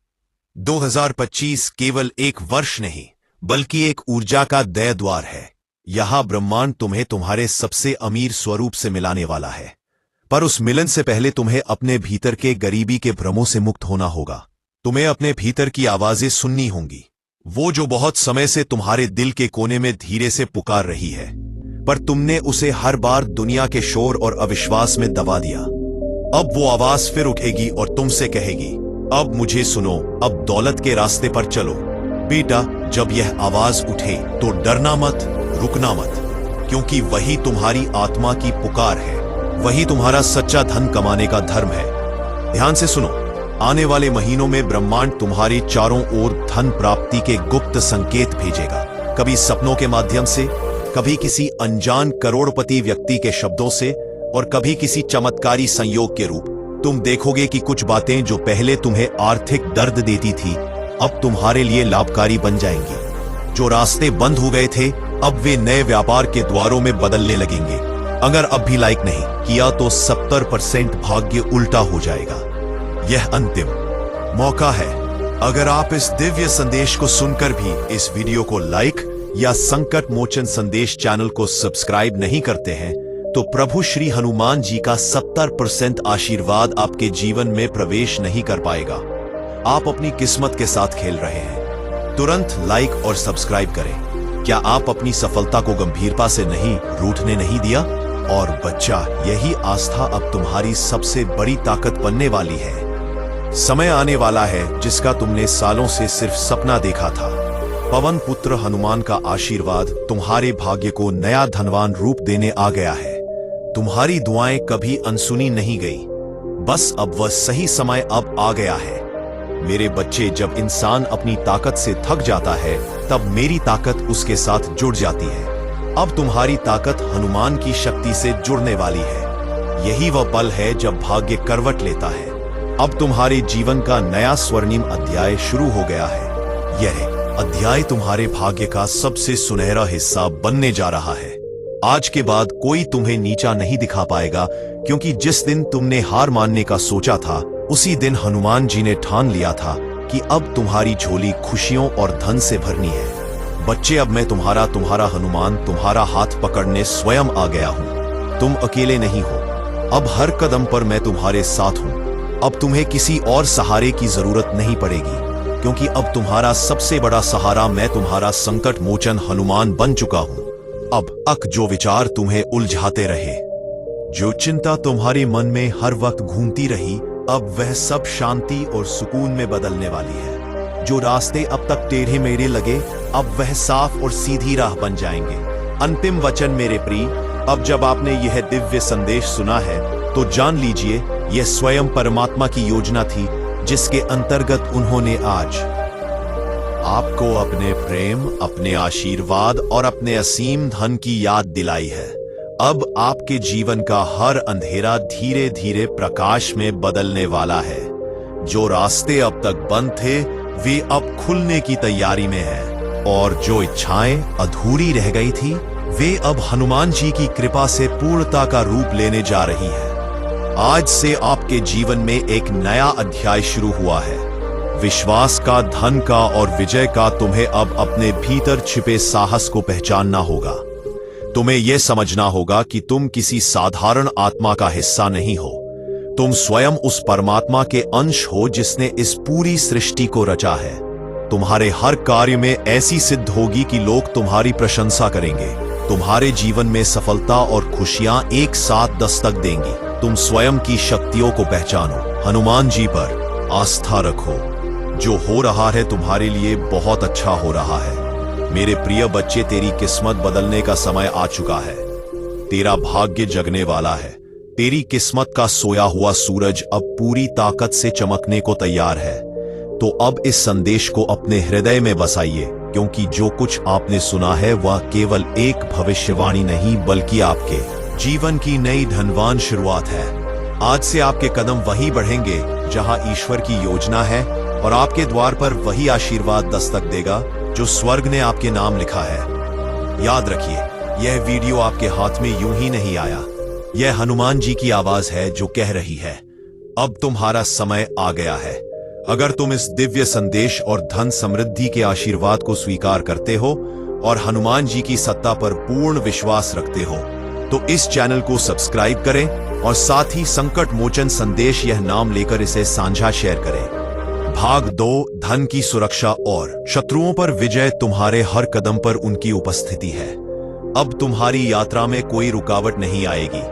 2025 केवल एक वर्ष नहीं बल्कि एक ऊर्जा का दया द्वार है। यहां ब्रह्मांड तुम्हें तुम्हारे सबसे अमीर स्वरूप से मिलाने वाला है। पर उस मिलन से पहले तुम्हें अपने भीतर के गरीबी के भ्रमों से मुक्त होना होगा। तुम्हें अपने भीतर की आवाजें सुननी होंगी, वो जो बहुत समय से तुम्हारे दिल के कोने में धीरे से पुकार रही है, पर तुमने उसे हर बार दुनिया के शोर और अविश्वास में दबा दिया। अब वो आवाज फिर उठेगी और तुमसे कहेगी, अब मुझे सुनो, अब दौलत के रास्ते पर चलो। बेटा, जब यह आवाज उठे तो डरना मत, रुकना मत, क्योंकि वही तुम्हारी आत्मा की पुकार है, वही तुम्हारा सच्चा धन कमाने का धर्म है। ध्यान से सुनो, आने वाले महीनों में ब्रह्मांड तुम्हारे चारों ओर धन प्राप्ति के गुप्त संकेत भेजेगा। कभी सपनों के माध्यम से, कभी किसी अनजान करोड़पति व्यक्ति के शब्दों से, और कभी किसी चमत्कारी संयोग के रूप। तुम देखोगे कि कुछ बातें जो पहले तुम्हें आर्थिक दर्द देती थी, अब तुम्हारे लिए लाभकारी बन जाएंगी। जो रास्ते बंद हो गए थे, अब वे नए व्यापार के द्वारों में बदलने लगेंगे। अगर अब भी लाइक नहीं किया तो 70% भाग्य उल्टा हो जाएगा। यह अंतिम मौका है। अगर आप इस दिव्य संदेश को सुनकर भी इस वीडियो को लाइक या संकट मोचन संदेश चैनल को सब्सक्राइब नहीं करते हैं, तो प्रभु श्री हनुमान जी का 70% आशीर्वाद आपके जीवन में प्रवेश नहीं कर पाएगा। आप अपनी किस्मत के साथ खेल रहे हैं। तुरंत लाइक और सब्सक्राइब करें। क्या आप अपनी सफलता को गंभीरता से नहीं, रूठने नहीं दिया? और बच्चा, यही आस्था अब तुम्हारी सबसे बड़ी ताकत बनने वाली है। समय आने वाला है जिसका तुमने सालों से सिर्फ सपना देखा था। पवन पुत्र हनुमान का आशीर्वाद तुम्हारे भाग्य को नया धनवान रूप देने आ गया है। तुम्हारी दुआएं कभी अनसुनी नहीं गई, बस अब वह सही समय अब आ गया है। मेरे बच्चे, जब इंसान अपनी ताकत से थक जाता है, तब मेरी ताकत उसके साथ जुड़ जाती है। अब तुम्हारी ताकत हनुमान की शक्ति से जुड़ने वाली है। यही वह पल है जब भाग्य करवट लेता है। अब तुम्हारे जीवन का नया स्वर्णिम अध्याय शुरू हो गया है। यह अध्याय तुम्हारे भाग्य का सबसे सुनहरा हिस्सा बनने जा रहा है। आज के बाद कोई तुम्हें नीचा नहीं दिखा पाएगा, क्योंकि जिस दिन तुमने हार मानने का सोचा था, उसी दिन हनुमान जी ने ठान लिया था कि अब तुम्हारी झोली खुशियों और धन से भरनी है। बच्चे, अब मैं तुम्हारा हनुमान तुम्हारा हाथ पकड़ने स्वयं आ गया हूं। तुम अकेले नहीं हो। अब हर कदम पर मैं तुम्हारे साथ हूं। अब तुम्हें किसी और सहारे की जरूरत नहीं पड़ेगी, क्योंकि अब तुम्हारा सबसे बड़ा सहारा मैं तुम्हारा संकट मोचन हनुमान बन चुका हूं। अब जो विचार तुम्हें उलझाते रहे, जो चिंता तुम्हारे मन में हर वक्त घूमती रही, अब वह सब शांति और सुकून में बदलने वाली है। जो रास्ते अब तक टेढ़े मेढ़े लगे, अब वह साफ और सीधी राह बन जाएंगे। अंतिम वचन मेरे प्रिय, अब जब आपने यह दिव्य संदेश सुना है, तो जान लीजिए यह स्वयं परमात्मा की योजना थी, जिसके अंतर्गत उन्होंने आज आपको अपने प्रेम, अपने आशीर्वाद और अपने असीम धन की याद दिलाई है। अब आपके जीवन का हर अंधेरा धीरे धीरे प्रकाश में बदलने वाला है। जो रास्ते अब तक बंद थे, वे अब खुलने की तैयारी में हैं, और जो इच्छाएं अधूरी रह गई थी, वे अब हनुमान जी की कृपा से पूर्णता का रूप लेने जा रही है। आज से आपके जीवन में एक नया अध्याय शुरू हुआ है। विश्वास का, धन का और विजय का। तुम्हें अब अपने भीतर छिपे साहस को पहचानना होगा। तुम्हें यह समझना होगा कि तुम किसी साधारण आत्मा का हिस्सा नहीं हो। तुम स्वयं उस परमात्मा के अंश हो जिसने इस पूरी सृष्टि को रचा है। तुम्हारे हर कार्य में ऐसी सिद्ध होगी कि लोग तुम्हारी प्रशंसा करेंगे। तुम्हारे जीवन में सफलता और खुशियां एक साथ दस्तक देंगी। तुम स्वयं की शक्तियों को पहचानो, हनुमान जी पर आस्था रखो। जो हो रहा है तुम्हारे लिए बहुत अच्छा हो रहा है। मेरे प्रिय बच्चे, तेरी किस्मत बदलने का समय आ चुका है। तेरा भाग्य जगने वाला है। तेरी किस्मत का सोया हुआ सूरज अब पूरी ताकत से चमकने को तैयार है। तो अब इस संदेश को अपने हृदय में बसाइए, क्योंकि जो कुछ आपने सुना है वह केवल एक भविष्यवाणी नहीं, बल्कि आपके जीवन की नई धनवान शुरुआत है। आज से आपके कदम वहीं बढ़ेंगे जहां ईश्वर की योजना है, और आपके द्वार पर वही आशीर्वाद दस्तक देगा जो स्वर्ग ने आपके नाम लिखा है। याद रखिए, यह वीडियो आपके हाथ में यूं ही नहीं आया। यह हनुमान जी की आवाज है जो कह रही है, अब तुम्हारा समय आ गया है। अगर तुम इस दिव्य संदेश और धन समृद्धि के आशीर्वाद को स्वीकार करते हो और हनुमान जी की सत्ता पर पूर्ण विश्वास रखते हो, तो इस चैनल को सब्सक्राइब करें और साथ ही संकट मोचन संदेश यह नाम लेकर इसे साझा शेयर करें। भाग 2, धन की सुरक्षा और शत्रुओं पर विजय। तुम्हारे हर कदम पर उनकी उपस्थिति है। अब तुम्हारी यात्रा में कोई रुकावट नहीं आएगी।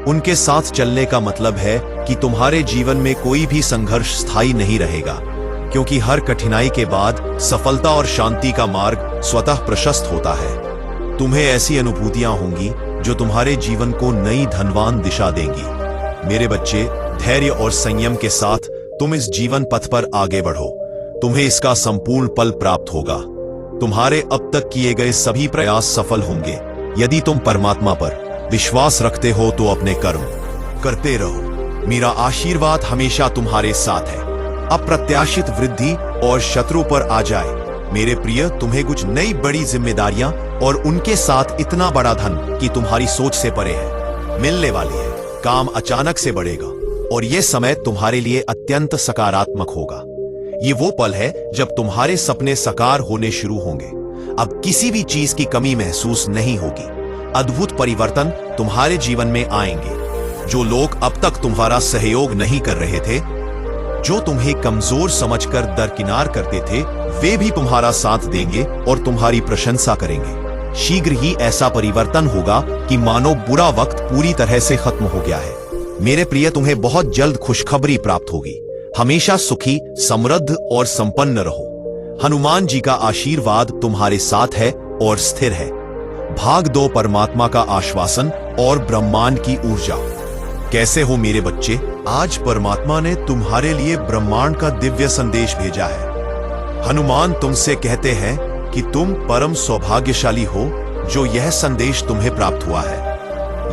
उनके साथ चलने का मतलब है कि तुम्हारे जीवन में कोई भी संघर्ष स्थायी नहीं रहेगा, क्योंकि हर कठिनाई के बाद सफलता और शांति का मार्ग स्वतः प्रशस्त होता है। तुम्हें ऐसी अनुभूतियां होंगी जो तुम्हारे जीवन को नई धनवान दिशा देंगी। मेरे बच्चे, धैर्य और संयम के साथ तुम इस जीवन पथ पर आगे बढ़ो। तुम्हें इसका संपूर्ण फल प्राप्त होगा। तुम्हारे अब तक किए गए सभी प्रयास सफल होंगे। यदि तुम परमात्मा पर विश्वास रखते हो तो अपने कर्म करते रहो। मेरा आशीर्वाद हमेशा तुम्हारे साथ है। अप्रत्याशित वृद्धि और शत्रु पर आ जाए। मेरे प्रिय, तुम्हें कुछ नई बड़ी जिम्मेदारियां और उनके साथ इतना बड़ा धन कि तुम्हारी सोच से परे है, मिलने वाली है। काम अचानक से बढ़ेगा और यह समय तुम्हारे लिए अत्यंत सकारात्मक होगा। ये वो पल है जब तुम्हारे सपने साकार होने शुरू होंगे। अब किसी भी चीज की कमी महसूस नहीं होगी। अद्भुत परिवर्तन तुम्हारे जीवन में आएंगे। जो लोग अब तक तुम्हारा सहयोग नहीं कर रहे थे, जो तुम्हें कमजोर समझकर दरकिनार करते थे, वे भी तुम्हारा साथ देंगे और तुम्हारी प्रशंसा करेंगे। शीघ्र ही ऐसा परिवर्तन होगा कि मानो बुरा वक्त पूरी तरह से खत्म हो गया है। मेरे प्रिय, तुम्हें बहुत जल्द खुशखबरी प्राप्त होगी। हमेशा सुखी, समृद्ध और संपन्न रहो। हनुमान जी का आशीर्वाद तुम्हारे साथ है और स्थिर है। भाग 2, परमात्मा का आश्वासन और ब्रह्मांड की ऊर्जा। कैसे हो मेरे बच्चे? आज परमात्मा ने तुम्हारे लिए ब्रह्मांड का दिव्य संदेश भेजा है। हनुमान तुमसे कहते हैं कि तुम परम सौभाग्यशाली हो, जो यह संदेश तुम्हें प्राप्त हुआ है,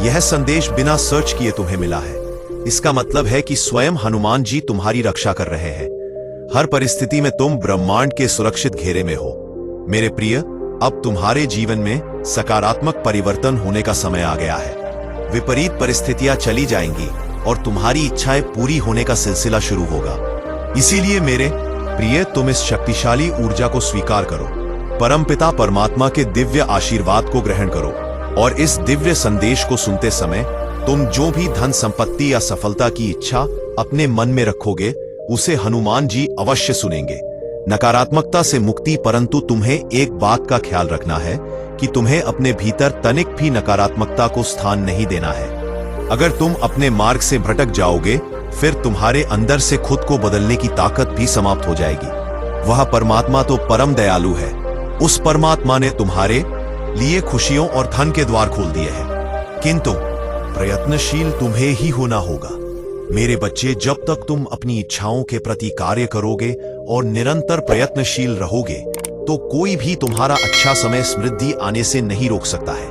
यह संदेश बिना सर्च किए तुम्हें मिला है। इसका मतलब है कि स्वयं हनुमान जी तुम्हारी रक्षा कर रहे हैं। हर परिस्थिति में तुम ब्रह्मांड के सुरक्षित घेरे में हो। मेरे प्रिय, अब तुम्हारे जीवन में सकारात्मक परिवर्तन होने का समय आ गया है। विपरीत परिस्थितियां चली जाएंगी और तुम्हारी इच्छाएं पूरी होने का सिलसिला शुरू होगा। इसीलिए मेरे प्रिय, तुम इस शक्तिशाली ऊर्जा को स्वीकार करो, परमपिता परमात्मा के दिव्य आशीर्वाद को ग्रहण करो और इस दिव्य संदेश को सुनते समय तुम जो भी धन संपत्ति या सफलता की इच्छा अपने मन में रखोगे, उसे हनुमान जी अवश्य सुनेंगे। नकारात्मकता से मुक्ति, परंतु तुम्हें एक बात का ख्याल रखना है कि तुम्हें अपने भीतर तनिक भी नकारात्मकता को स्थान नहीं देना है। अगर तुम अपने मार्ग से भटक जाओगे, फिर तुम्हारे अंदर से खुद को बदलने की ताकत भी समाप्त हो जाएगी। वह परमात्मा तो परम दयालु है। उस परमात्मा ने तुम्हारे लिए खुशियों और धन के द्वार खोल दिए हैं, किंतु प्रयत्नशील तुम्हें ही होना होगा। मेरे बच्चे, जब तक तुम अपनी इच्छाओं के प्रति कार्य करोगे और निरंतर प्रयत्नशील रहोगे, तो कोई भी तुम्हारा अच्छा समय समृद्धि आने से नहीं रोक सकता है,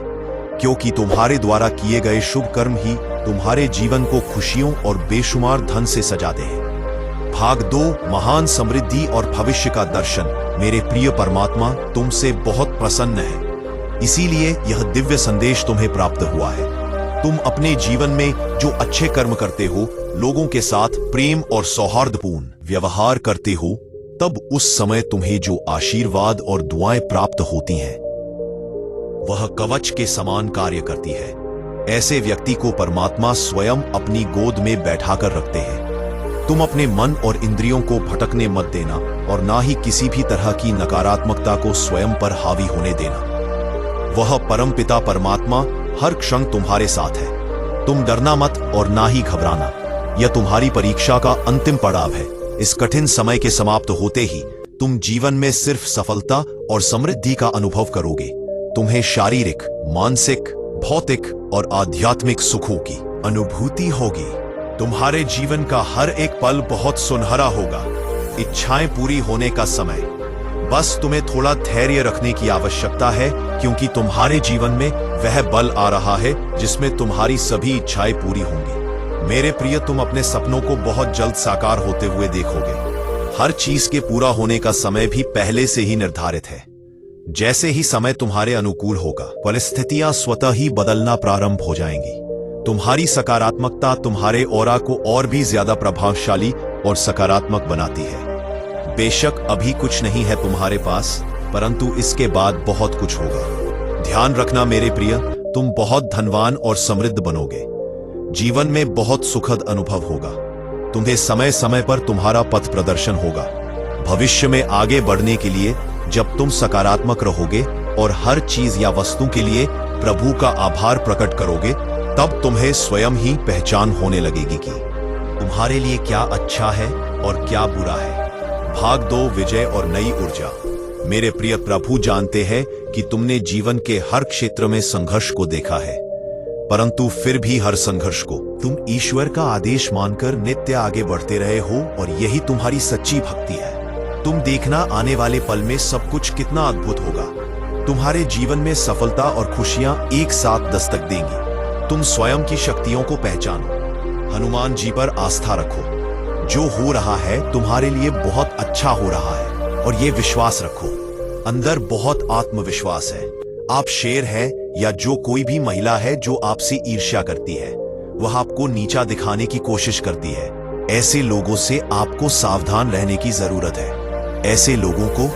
क्योंकि तुम्हारे द्वारा किए गए शुभ कर्म ही तुम्हारे जीवन को खुशियों और बेशुमार धन से सजाते हैं। भाग 2, महान समृद्धि और भविष्य का दर्शन। मेरे प्रिय, परमात्मा तुमसे बहुत प्रसन्न है, इसीलिए यह दिव्य संदेश तुम्हें प्राप्त हुआ है। तुम अपने जीवन में जो अच्छे कर्म करते हो, लोगों के साथ प्रेम और सौहार्दपूर्ण व्यवहार करते हो, तब उस समय तुम्हें जो आशीर्वाद और दुआएं प्राप्त होती हैं, वह कवच के समान कार्य करती है। ऐसे व्यक्ति को परमात्मा स्वयं अपनी गोद में बैठाकर रखते हैं। तुम अपने मन और इंद्रियों को भटकने मत देना और ना ही किसी भी तरह की नकारात्मकता को स्वयं पर हावी होने देना। वह परमपिता परमात्मा हर क्षण तुम्हारे साथ है। तुम डरना मत और ना ही घबराना। यह तुम्हारी परीक्षा का अंतिम पड़ाव है। इस कठिन समय के समाप्त होते ही तुम जीवन में सिर्फ सफलता और समृद्धि का अनुभव करोगे। तुम्हें शारीरिक, मानसिक, भौतिक और आध्यात्मिक सुखों की अनुभूति होगी। तुम्हारे जीवन का हर एक पल बहुत सुनहरा होगा। इच्छाएं पूरी होने का समय, बस तुम्हें थोड़ा धैर्य रखने की आवश्यकता है, क्योंकि तुम्हारे जीवन में वह बल आ रहा है जिसमें तुम्हारी सभी इच्छाएं पूरी होंगी। मेरे प्रिय, तुम अपने सपनों को बहुत जल्द साकार होते हुए देखोगे। हर चीज के पूरा होने का समय भी पहले से ही निर्धारित है। जैसे ही समय तुम्हारे अनुकूल होगा, परिस्थितियां स्वतः ही बदलना प्रारंभ हो जाएंगी। तुम्हारी सकारात्मकता तुम्हारे ऑरा को और भी ज्यादा प्रभावशाली और सकारात्मक बनाती है। बेशक अभी कुछ नहीं है तुम्हारे पास, परंतु इसके बाद बहुत कुछ होगा। ध्यान रखना मेरे प्रिय, तुम बहुत धनवान और समृद्ध बनोगे। जीवन में बहुत सुखद अनुभव होगा। तुम्हें समय समय पर तुम्हारा पथ प्रदर्शन होगा। भविष्य में आगे बढ़ने के लिए जब तुम सकारात्मक रहोगे और हर चीज या वस्तु के लिए प्रभु का आभार प्रकट करोगे, तब तुम्हें स्वयं ही पहचान होने लगेगी कि तुम्हारे लिए क्या अच्छा है और क्या बुरा है। भाग 2, विजय और नई ऊर्जा। मेरे प्रिय, प्रभु जानते हैं कि तुमने जीवन के हर क्षेत्र में संघर्ष को देखा है, परंतु फिर भी हर संघर्ष को तुम ईश्वर का आदेश मानकर नित्य आगे बढ़ते रहे हो, और यही तुम्हारी सच्ची भक्ति है। तुम देखना, आने वाले पल में सब कुछ कितना अद्भुत होगा। तुम्हारे जीवन में सफलता और खुशियां एक साथ दस्तक देंगी। तुम स्वयं की शक्तियों को पहचानो, हनुमान जी पर आस्था रखो। जो हो रहा है तुम्हारे लिए बहुत अच्छा हो रहा है, और ये विश्वास रखो, अंदर बहुत आत्मविश्वास है। आप शेर हैं, या जो कोई भी महिला है जो आपसे ईर्ष्या करती है, वह आपको नीचा दिखाने की कोशिश करती है। ऐसे लोगों से आपको सावधान रहने की जरूरत है। ऐसे लोगों को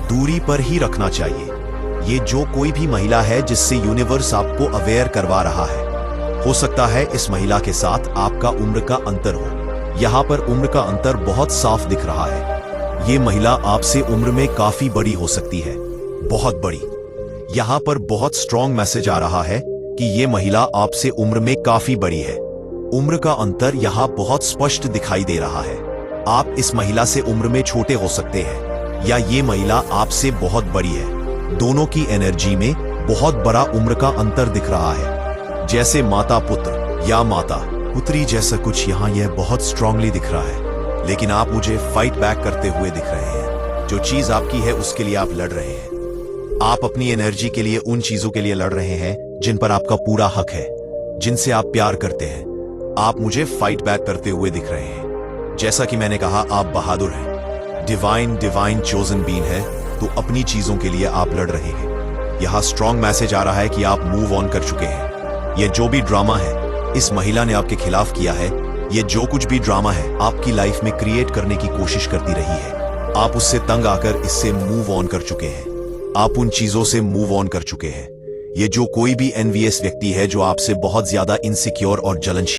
दूरी पर ही रखना चाहिए। ये जो कोई भी महिला है जिससे यूनिवर्स आपको अवेयर करवा रहा है, हो सकता है इस महिला के साथ आपका उम्र का अंतर हो। यहाँ पर उम्र का अंतर बहुत साफ दिख रहा है। ये महिला आपसे उम्र में काफी बड़ी हो सकती है, बहुत बड़ी। यहाँ पर बहुत स्ट्रॉन्ग मैसेज आ रहा है कि ये महिला आपसे उम्र में काफी बड़ी है। उम्र का अंतर यहाँ बहुत स्पष्ट दिखाई दे रहा है। आप इस महिला से उम्र में छोटे हो सकते हैं, या ये महिला आपसे बहुत बड़ी है। दोनों की एनर्जी में बहुत बड़ा उम्र का अंतर दिख रहा है, जैसे माता पुत्र या माता पुत्री जैसा कुछ। यहाँ यह बहुत स्ट्रांगली दिख रहा है, लेकिन आप मुझे फाइट बैक करते हुए दिख रहे हैं। जो चीज आपकी है उसके लिए आप लड़ रहे हैं। आप अपनी एनर्जी के लिए उन चीजों के लिए लड़ रहे हैं जिन पर आपका पूरा हक है, जिनसे आप प्यार करते हैं। आप मुझे फाइट बैक करते हुए दिख रहे हैं। जैसा कि मैंने कहा, आप बहादुर हैं, डिवाइन चोजन बीन है, तो अपनी चीजों के लिए आप लड़ रहे हैं। यहां स्ट्रॉन्ग मैसेज आ रहा है कि आप मूव ऑन कर चुके हैं। यह जो भी ड्रामा है इस महिला ने आपके खिलाफ किया है, यह जो कुछ भी ड्रामा है आपकी लाइफ में क्रिएट करने की कोशिश करती रही है, आप उससे तंग आकर इससे मूव ऑन कर चुके हैं। आप उन चीजों से मूव ऑन कर चुके हैं। ये जो कोई भी एनवीएस व्यक्ति है जो आपसे बहुत ज्यादा इनसिक्योर और जलनशील